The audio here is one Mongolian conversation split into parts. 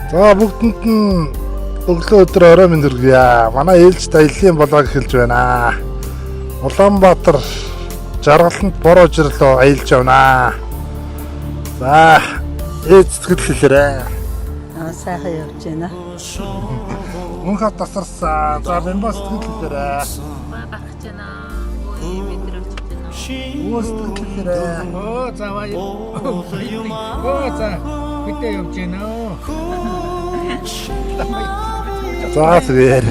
За бүгдэнд нь өглөө өдөр орой минь хүргье. Манай ээлж аяллаа болоо эхэлж байна. Улаанбаатар жаргаланд бороо жирлөө аялж явна. За ээж сэтгэл хэлээрээ. Сайхан явж байна. Мөнхөд тасарсан. За бэмбас сэтгэл хэлээрээ. Гарах байна. Ой мэдрэгч байна. Өө сэтгэл хэлээрээ. Оо заваа. Оо за. Битээ явж байна. За зүгээр.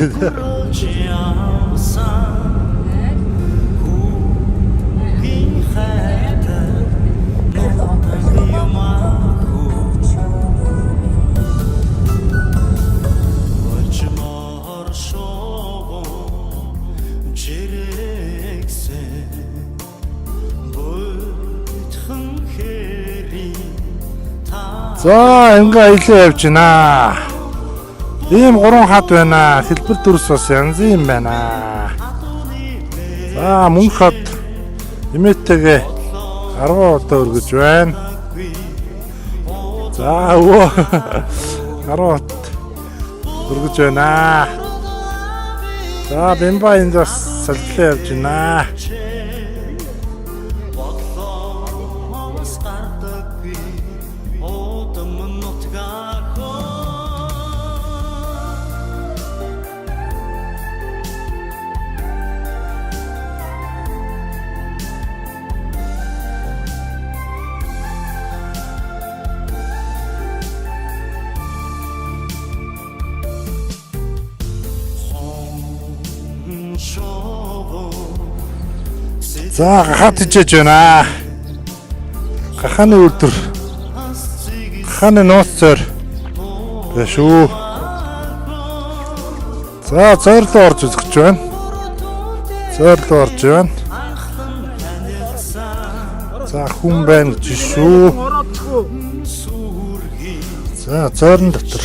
За ингээ аялаа явж байна. Ийм 3 хат байна. Хэлбэр дүрс бас янз юм байна. За мөнх хат имэттэйгээ 10 удаа өргөж байна. За өө 10 хат өргөж байна. За бэмба энд бас салхилаа явж байна. За гахаад ичээж байна. Гахааны өдөр. Гахааны нууц цоор. Бэшүү. За цоорлоо орж үзэж байна. Цоорлоо орж байна. За хүн байна гэж шүү. За цоорн дотор.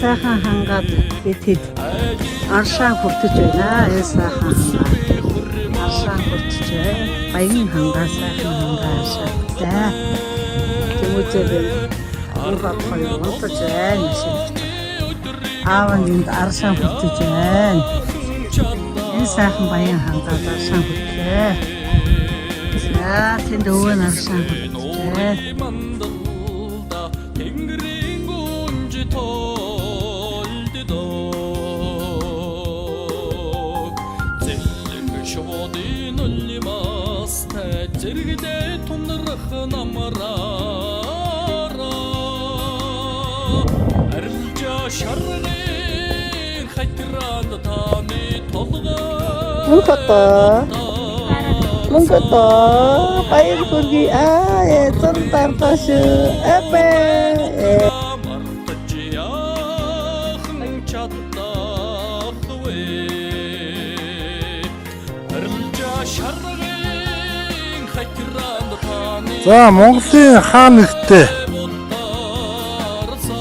Сайхан хангаад бид аршаа хүртэж байна. Сайхан аршаа хүртэж байна. Баян хангаа сайхан хангаа аршаа. Тэмүүзээ ургад хоёр унтаж байна. Аавын энд аршаа хүртэж байна. Энэ сайхан баян хангаа аршаа хүртээ. За тэнд өвөн аршаа хүртээ. Зэрэгдээ тунрах намараараа арилжа шаргын хайтраанд тааны толгой Мөнхөд Mongkot bayar pergi sebentar pase apa Мартаж яахан чадах вэ Арилжа шаргын хатиранд таны За Монголын хаан ихтэй.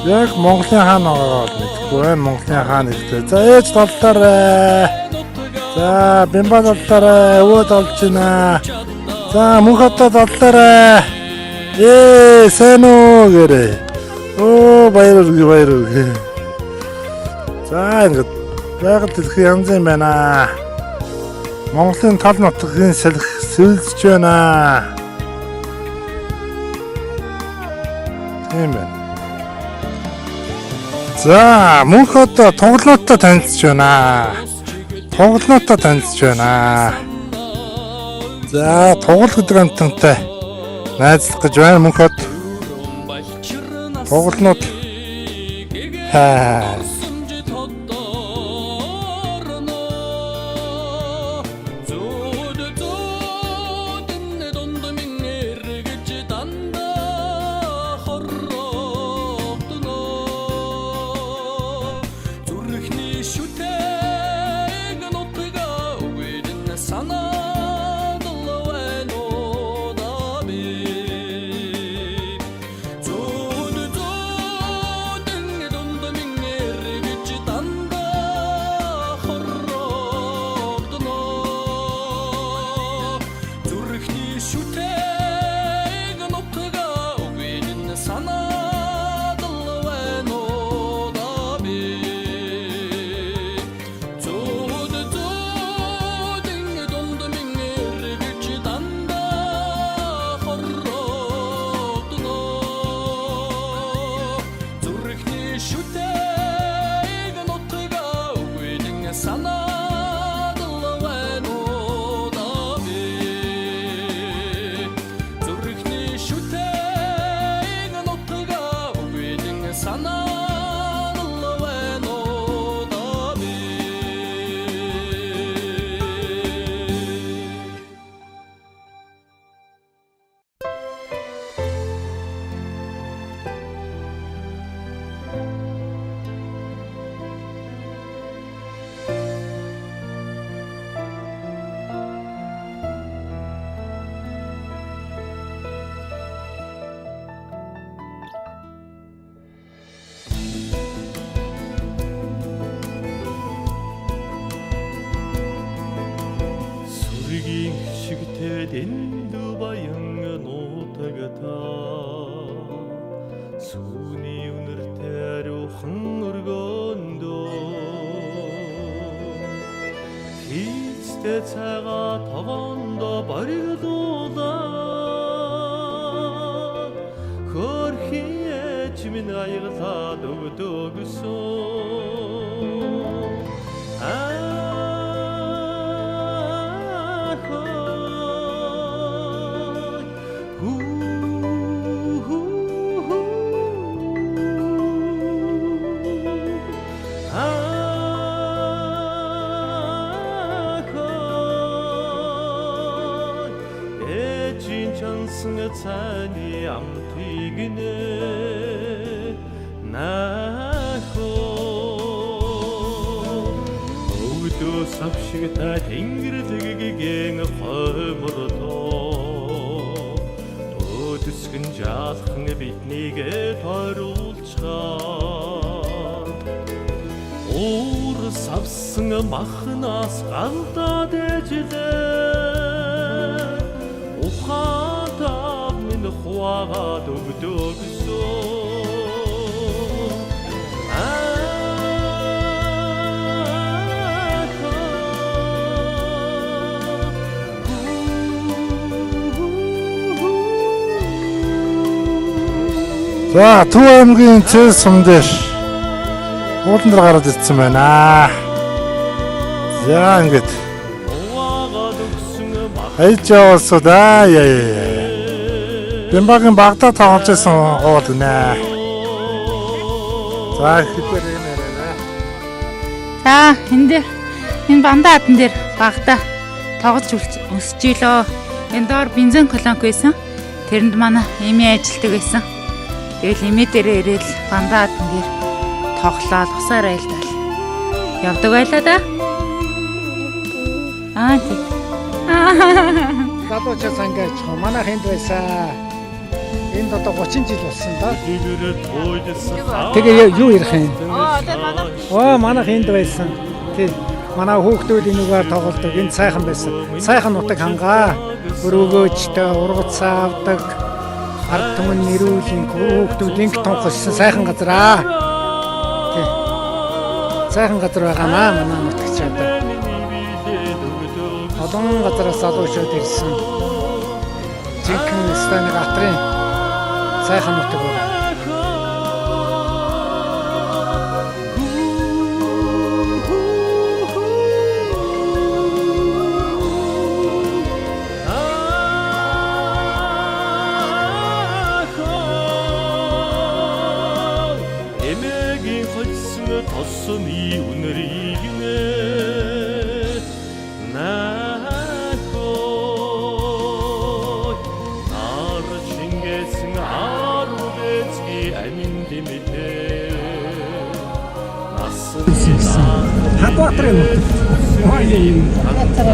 Яг Монголын хаан байгаа бол мэдгүй байна. Монголын хаан ихтэй. За ээж толлоорой. За бимба толлоорой. Өвөө толж байна. За мөнх одоо толлоорой. Сайн уу гэрээ. Баяр үргэ. За ингээд байгаль дэлхийн янз юм байна. Монголын тал нутгийн салхи сэлж байна. Тийм байна. За мөнх одоо тоглоомтой танилцж байна. Тоглоомтой танилцж байна. За тоглол гэдэг амтантай найзлах гэж байна мөнх од. Тоглоомод Сүргийн шигтэй дэнд баян нутагта Сүний үнэртэй руухан өргөндөө Хийцтэй цагаа тогоондо баригдуулаад Хөрхийн ээж минь аяглаад өгдөгсөн Цааны амтыг нэ нахоо Өвдөө савшиг та тэнгэр зэггэгэн хоймордоо Төдсгэн жаалхан биднийг тойруулцгаа Уур савсан махнаас галдаад ээжлээ Ухаатаа минь хуагаад өгдөгсөн За Төв аймгийн цэс сум дээр уулан дээр гараад ирсэн байна. За ингээд хайж яваасуу да яа. Бимбагийн багтаа тоглож байсан уул гинэ. За хитэр юм яриа. За энэ дээр энэ бандаа хатан дээр багтаа тогож өсөж илөө. Энэ доор бензин колонк байсан. Тэрэнд манай эми ажилтдаг байсан. Тэгэл эми дээрээ ирээл бандаад ингээд тоглоод усаар айлдал явдаг байлаа да. Тий. Залуучаас ангаач манайх энд байсан. Энд одоо 30 жил болсон да. Тэгээ юу ярих юм? Манайх энд байсан. Тий. Манай хүүхдүүд энүүгээр тоглодог. Энд сайхан байсан. Сайхан нутаг хангаа. Өрөөгөөчтэй ургац авдаг. Ард түмэн нэрүүлэн хүүхдүүд инг тунхсан сайхан газар аа. Тий. Сайхан газар байгаамаа манай нутагч одоо. Олон газараас залуучууд ирсэн. Жинхэнэ станыг атрын сайхан нутаг байна. Эмээгийн холсон тосны үнэрийг нахой нар шингээсэн аруулэцги амин дэмэтэ насан Хатбаатар юм. Хатбаатар.